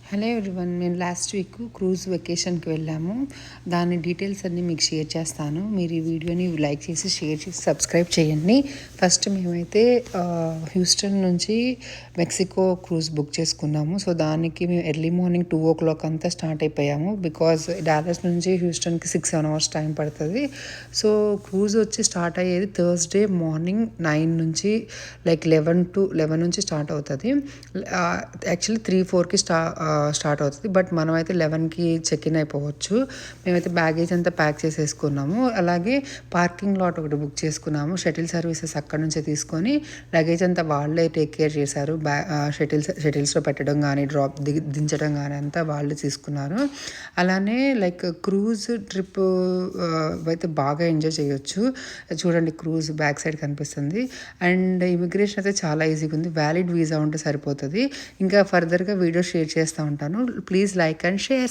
Hello everyone, మేము last week cruise వెకేషన్కి వెళ్ళాము. దాని డీటెయిల్స్ అన్నీ మీకు షేర్ చేస్తాను. మీరు ఈ వీడియోని లైక్ చేసి షేర్ చేసి సబ్స్క్రైబ్ చేయండి. ఫస్ట్ మేమైతే హ్యూస్టన్ నుంచి మెక్సికో క్రూజ్ బుక్ చేసుకున్నాము. సో దానికి మేము ఎర్లీ మార్నింగ్ 2 o'clock అంతా స్టార్ట్ అయిపోయాము. బికాజ్ డాలస్ నుంచి హ్యూస్టన్కి 6-7 hours టైం పడుతుంది. సో క్రూజ్ వచ్చి స్టార్ట్ అయ్యేది థర్స్డే మార్నింగ్ 9 నుంచి 11 నుంచి స్టార్ట్ అవుతుంది. యాక్చువల్లీ 3-4కి స్టార్ట్ అవుతుంది. బట్ మనమైతే 11కి చెక్ ఇన్ అయిపోవచ్చు. మేమైతే బ్యాగేజ్ అంతా ప్యాక్ చేసేసుకున్నాము. అలాగే పార్కింగ్ లాట్ ఒకటి బుక్ చేసుకున్నాము. షటిల్ సర్వీసెస్ అక్కడ నుంచే తీసుకొని లగేజ్ అంతా వాళ్ళే టేక్ కేర్ చేశారు. షటిల్స్లో పెట్టడం కానీ దించడం కానీ అంతా వాళ్ళు తీసుకున్నారు. అలానే క్రూజ్ ట్రిప్ అయితే బాగా ఎంజాయ్ చేయొచ్చు. చూడండి, క్రూజ్ బ్యాక్ సైడ్ కనిపిస్తుంది. అండ్ ఇమిగ్రేషన్ అయితే చాలా ఈజీగా ఉంది. వ్యాలిడ్ వీసా ఉంటే సరిపోతుంది. ఇంకా ఫర్దర్గా వీడియో షేర్ చేస్తూ ఉంటాను. Please like and share.